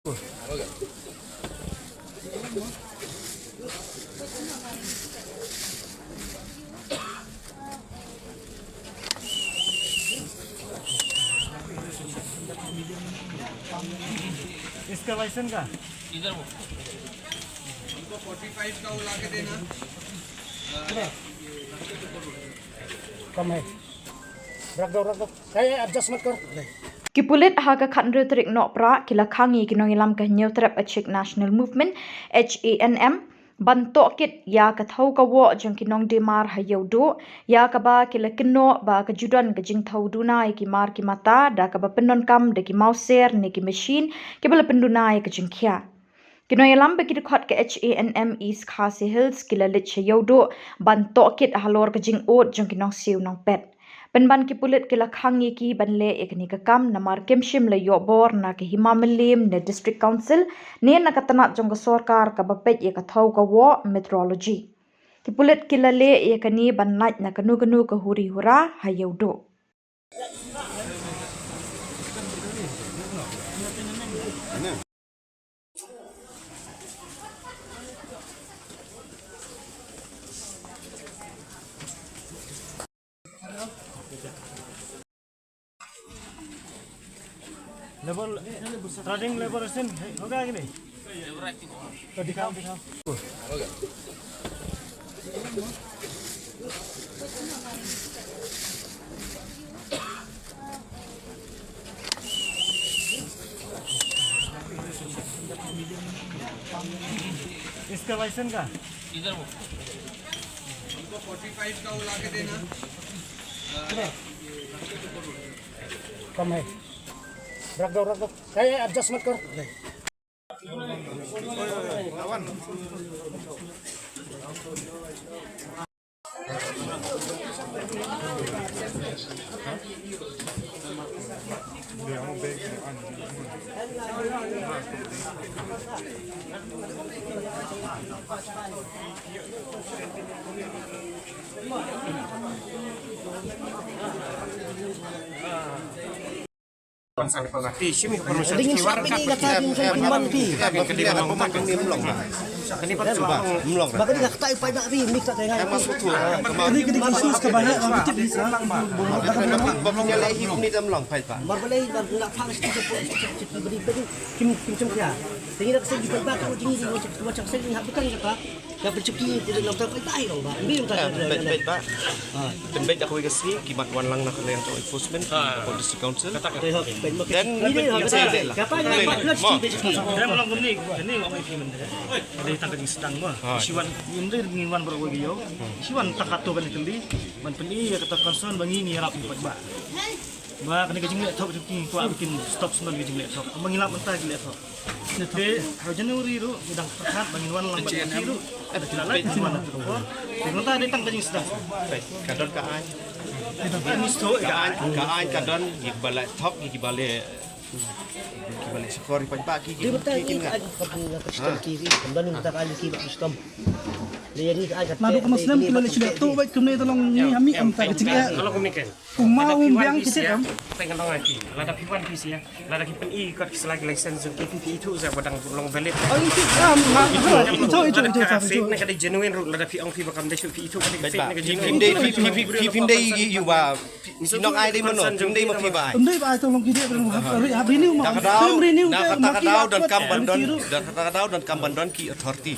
इसका लाइसेंस का इधर वो हमको 45 का वो ला के देना कम है रख दो एडजस्ट मत कर Kipulit haga khandre trik nopra kila khangi kinong ilam ka new trap achik national movement HANM banto kit ya ka thau ka wo jong kinong demar hayaudo ya ka ba kila kino ba ka judan ka jing thau duna ki mar ki mata da ka ba penon kam de ki mauser ne ki machine ke bala penduna ka jing khya kinong ilam ba ki khot ka HANM East Khasi Hills kila lit hayaudo banto kit halor ka jing ot jong kinong siu nong pet Penban ki pulit kila khangi ki banle ekni ka kam namar kemshim le yobor na ke himamelim ne district council ne na katana jong sarkar ka bapet ye ka thau ka wo meteorology ki pulit kila le ekani banlaj na kanu ka huri hura hayaudo labour starting labour असिन होगा कि नहीं तो दिखाओ इसका लाइसेंस का इधर वो हमको 45 का वो ला के देना कम है रख दो एडजस्ट मत कर Simi informasi kiwaran ka ini pa coba mlong Baka di nakatay pa na rin mix natin ngayon. Ini kini kasus kabahan ang tip ni sa. bablongnya lehi ni mlong pai pa Marbalay nak phang sa beri beri kim cem kya. Tingin nak segi pa ko tingin di macam segi hak bukan ka. Ya percuki di dalam tak tai dong ba. Bi tak. baik pak ben baik aku kasi kimat wan lang na kalian to enforcement for district council dan Ini apa? Kapa yang plus di percuki. Saya malam ini orang ini mana ada tangkap sedang mah siwan ini ngiwan berapa giyo siwan takato kan kendi man peni ya kata concern bangi ni harap ni ba ba kena kejing lek thok cuki tu bikin stop semua kejing lek thok mengilap mentah lek thok jadi Januari ru udang terkat bangi wan lang bangi ru ada kilala siwan tu ko mentah ada tangkap kejing sedang baik kadon ka an ini sto ka an kadon gibale thok gibale sekor pa ki Di betul ni ada sistem kiri. Kemudian kita kali kiri sistem. Jadi ada Lalu ke Muslim kita lihat sudah tu baik kena tolong ni kami amta kecil ya. kalau komunikan Umma biang kecil kan. pengen tahu lagi lada piwan pis ya lada kipen i kat selagi license untuk KPP itu saya badang long valid Oh itu itu. fake nak ada genuine ru lada pi ong pi bakam desu pi itu kat baik fake pak nak phim genuine phim day you ba sinok ai dai mono phim day ma phi ba Undai ba tolong kita hari ini umma. Nakakataw dan kambandon dan kambandon ki authority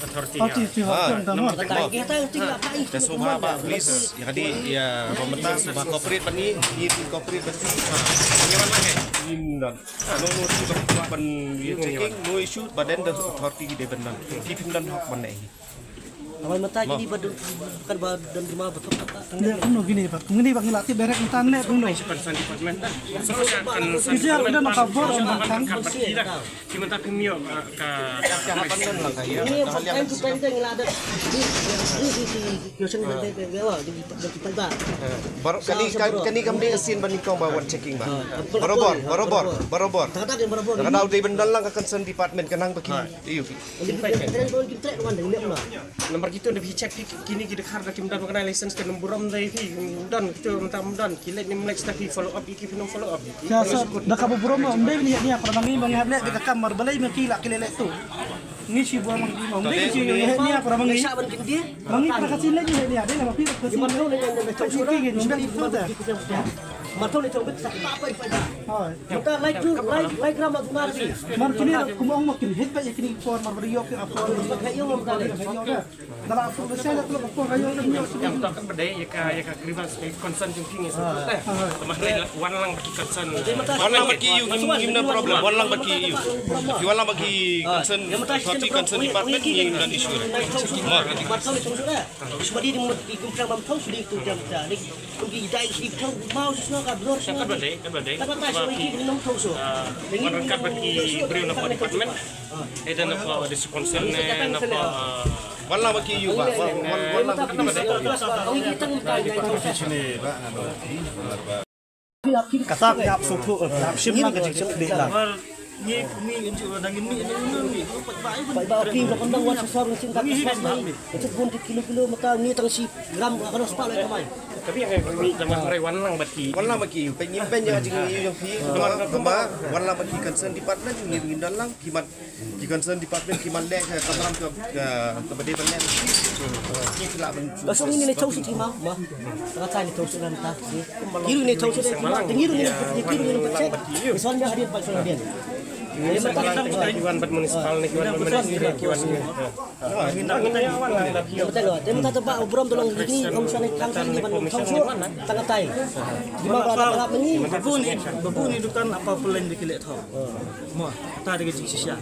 kita tinggal apa dan semua pak please ya tadi ya pemerintah semua corporate pani di corporate pasti bagaimana pakai dan no pen checking no issue but then the authority di benan ki pindan hak mana ini Awal mata jadi bukan badan terima betul tak. Dia kuno gini pak. Ngini pak ngelatih berek entan net kuno. concern department Bisa ada makabur orang kan. Kimentar kimio ka harapan lang kayo Ini yang time to time yang ada di question benda bawa di kita ba. baru kani kami asin banding kau bawa checking ba barobor Tak ada yang berapa. Kadang di bendal lang ka concern department kanang bagi iyo Jadi kita dengan dengan begitu ada cek kini kita karena kita mengenai license dan buram dari dan kita mentam kilat ni next tapi follow up iki film follow up iki Ya sa nakabuburo mo umday ni para mangi mangi hable ka kamar balay makila kilele to. Ni si buah mangi mo umday si ni para mangi. Saban kin dia. Mangi para kasila ni ni ada na mapira kasi. Gimana ni yang dah tahu sudah Sige, sudah hindi itu ko dah. Matau ni tahu betul apa itu dah. Kita like ramah guna ni. Man kini kumong mo kini hit pa kini for marbariyo ki apo. Kayo mo tadi. Dala apo besar tu apo kayo ni. yang tak kan berdaya ya ka grievance concern jungking itu teh mah wan lang bagi concern Wan lang bagi you gimna problem. Wan lang bagi you. Wan lang bagi concern. Party concern department yang dan isu. Matau ni tahu sudah. Sebab dia di kumpulan mampu sudah itu jam dah. Ni pergi dai si tahu mau semua kan blur semua. kan berdaya Kata tak semua ini nom tahu so. wan kan bagi beri napa department dan napa ada concern napa Wan lang bagi you, Pak. Wan lang bagi Ini kita minta Kata ya suku sim lang ka di lang. War ni injo nangin ni Baik king dah kandang wan sesar cinta kasar ni. Itu pun kilo-kilo mata ni tang si gram kalau sepak lagi kamai. tapi yang ini zaman wan lang bagi Wan lang bagi you. Penyimpan yang ajing you yang fi. Kema wan lang bagi concern department ni dan lang kimat ki concern department kimat lek kamram ke bede ban lek. Ni sila ban. Langsung ini ni tahu si mah. Kata ni tahu sudah entah. Kiri ni tahu sudah mah. Kiri ni pecek. Misalnya hadir Pak Soedian. Ini kita kiwan municipal ni kiwan municipal Ya betul lah. Dia minta tempat obrom tolong ini om sana kangkang ni ban tahu so tengah tai. Di mana berada ni? babu ni dukan apa pelan di kilet tau. Mo ta de gejik sisya.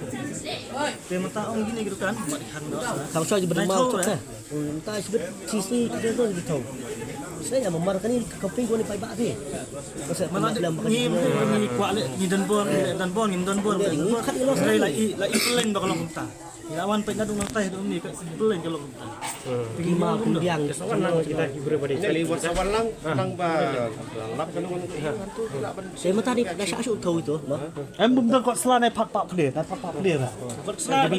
Te mata ong gini gitu kan, mak dihan dah. Kang so je bermau tu kan. Entah sebut sisi kita tu gitu. Saya memarkan ni kopi gua ni pai bak ni. Masa Mana ada ni kuat le ni dan bon ni dan bon. Saya lai pelan bakal lonta. Lawan pe nadung nang tai dum ni pelan kalau lonta. Pergi mau kumbiang. kita hibur pada Sekali wan sawan lang lang ba lap kan wan tu sila ban. Saya minta ni dah syak tahu itu. Em bum dang ko selane pak pele, pak pele lah. Selagi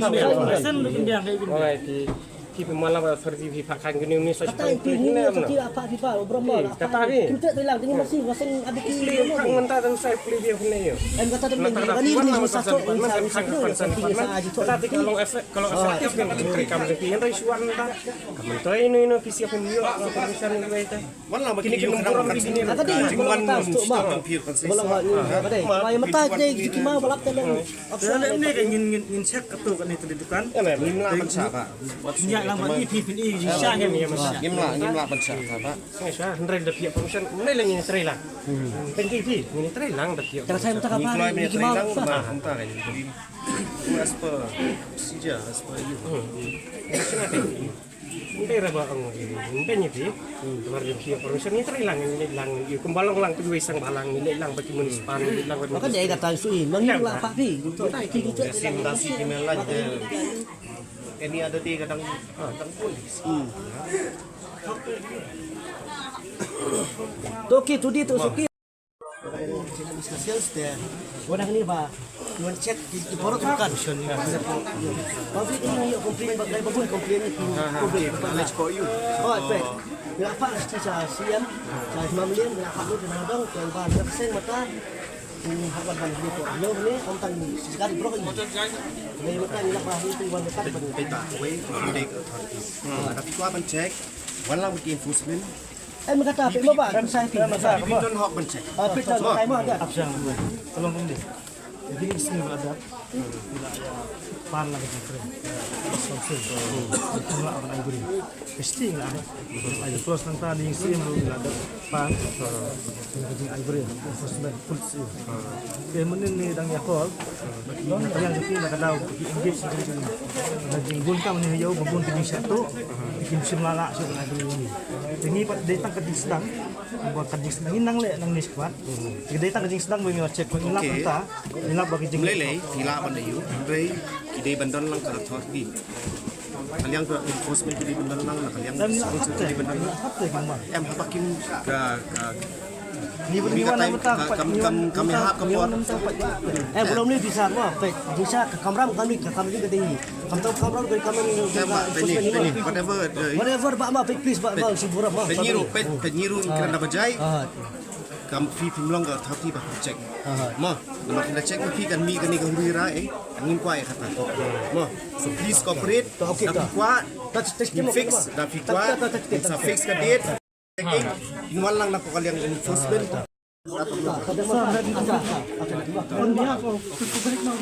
sen pindah kayak gini. Oleh di pemalang seperti di pakan gini ni saya Kata itu ni seperti apa di Pak obrom lah. Kata ni. Kita bilang ini masih waseng ada kiri. kang mentah dan saya pilih dia punya yo. Em kata dia ni satu Tapi kalau efektif kan mereka mesti yang risuan dah. Kamu tahu ini visi apa ni? Perusahaan ini itu. Wan lang bagi Kini you kita kadang orang begini. Kata dia wan tu mah. pir Belum apa deh. Mai mata je jiki mau balap telan. Saya ni kan ingin cek ketu kan itu dukan. Nimla ban sa Pak. Nya lang bagi pipin i sisya ni Nimla ban sa Pak. Saya hendak dah pihak perusahaan. Mulai lagi ni terai lah. Pergi ini terai lang dah pihak. Jangan saya minta Ni apa keluar punya jiki mau. training entah kan. Jadi as per procedure as per you. Hindi ra ba ang hindi niya di. Luar yung pihak perusahaan ni terai lang ini kumbalong lang tu isang balang nilai lang bagi municipal nilai lang bagi. Maka dia kata sui mengilang lah Pak Pi. Presentasi kimelan any other day kadang polis. Toki tu dia tu suki. Sales dia. Orang ni Pak. Tuan cek di baru tu kan. Tapi ini komplain bagai babun komplain ni. Let's call you. Oh, baik. Bila apa saya siam, saya mamlian bila apa tu nadang yang bahan persen mata hawan ban ni ko. Lo ni om tan sekali bro ini. Ni mata ni lah bahari tu wan dekat ban. Kita away from the authorities. Tapi ko ban check. Wan lang bagi enforcement. Kata apa mo ba? Saya pi. If you don't hawk ban check. Pita kai mo ada. Absang tolong pun dia. Jadi di sini ada pan lagi keren. Enggak orang ibu ni. Mesti enggak. Ayo close nang tadi yang sini belum ada pan. Yang ibu ni. First polisi. Dia menin ni dang yakol. Yang jadi nak tahu engage dengan jadi gunkan ni yo babun tinggi satu. Bikin simlala sih ibu ni. Ini datang ke sedang. Buat kajing sedang inang le nang ni squad. Jika datang kajing sedang bagi cek mengelak kita. Inap bagi jeng Lele, tila ban da you. Dre kide bandan lang ka authority. Kaliang tu enforcement kide bandan lang na kaliang dan sponsor kide bandan lang. apa yang mana? Em hapakin ka Kami kami hap kami belum ni bisa apa? Bisa kamram kami juga tinggi. Kamram dari kami whatever ba please ba si buram ba. penyiru kerana bajai. Kam fi long ke thati ba check. Ma, nama kita check fi kan mi kan ni kan bira angin kuat kata. Ma, so please cooperate. Okay, Tapi kuat. Fix, tapi kuat. Sa fix ka date. Checking. Inwan lang nako kaliang enforcement. On behalf of Republic now,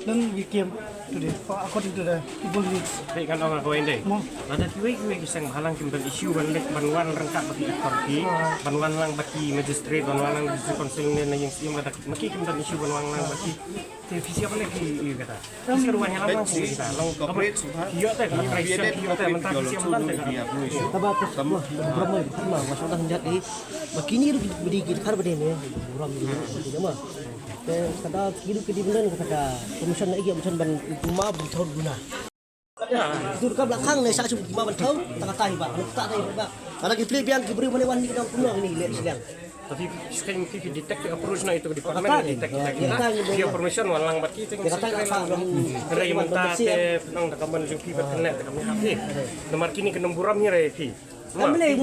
then we came today according to the people needs. Baik kan orang kau ini. Ada kiai kisah halang kimbal isu banwan rangkap bagi authority, banwan lang bagi magistrate, banwan lang bagi konselnya yang siam kata maki kimbal isu banwan lang bagi televisi apa lagi kata. Seruan halang lang sih kita. Long Cooperate subhan. Iya teh kan pressure iya teh mentah siam mentah teh. Tabakus Brahma sama masalah jadi begini berdikit har bedene buram gitu sama. Kata hidup ke di bulan kata komisan lagi komisan ban rumah bertahun guna. Itu ke belakang nih saya cuma lima bertahun tak tahu pak, tak tahu pak. Karena kita biang diberi melewan di dalam pulau ini lihat sedang. Tapi sekarang kita detect approach na itu di department detect kita. Dia permission walang bat kita. Kata apa? Ada yang mentah ke nang takaman jung kita kena takam ni. Nomor kini ke nomburam ni reti. Kami naik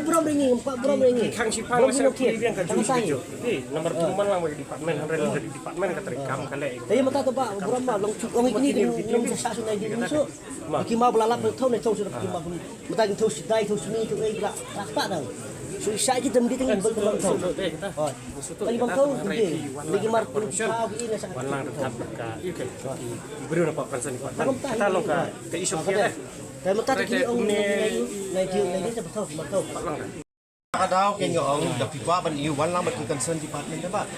buram ringi, Pak buram ringi. Kang sipang masa kiri yang kerja setuju. Nomor tuman lang di department, ada di department kata rekam kali. Tapi mata tu Pak buram Pak long ini long sa sunai di musuh. Bagi mau belalap tahu ni tahu sudah bagi mau. Mata tahu sidai tahu sini tu gelak tak dah. So saya kita mesti tinggal berkembang tahu. Lagi bang tahu lagi mar tahu ini sangat. Walang dekat berka. Beri apa pensan kita long ke isu kita. Tapi mata kini orang naik dia betul betul. Kadang kenya orang dah fikwa ban iu wan lang bagi concern department dah.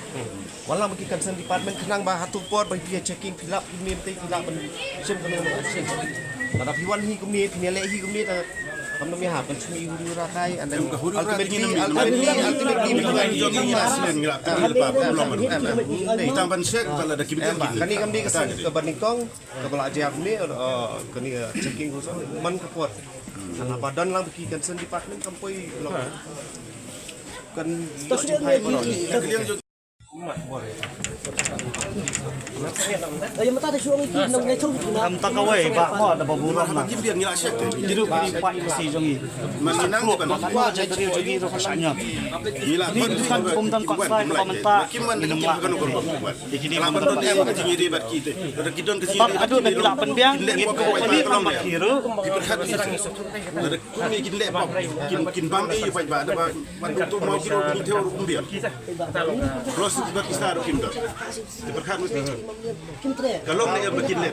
Wan lang bagi concern department kenang bah hatu por bagi dia checking filap ini mesti filap ban sim kono action. Kada fiwan hi kumni pinele hi kumni ta kam mi ha ban sumi huru rakai and then ultimately kita ban check kalau ada kibitan kani kam di ke banikong ke bala aja kumni kani checking khusus man ke pot. Anak badan lang bagi concern department kampoi kan Ay mata ada suami kita nong neto kita. Am takaway ba mo ada baburam na. kibitan nila check Jiru kini pa si jongi. maninang di ban Wa jadi jongi ro kasanya. nila Kan pumdang ko sa ko manta. kiman dengan kan ko Ikini kalau mo ban dia ke jingi bat kita ada kidon ke sini Pak aduh nagila penbiang ngit ko kani pa makiro. diperhat ada kumi kin le pop kin bambi yu ba ada ban tu mau kiro ni teo umbiar cross bat istar kin do diperhat mesti Kita kalau ni makin le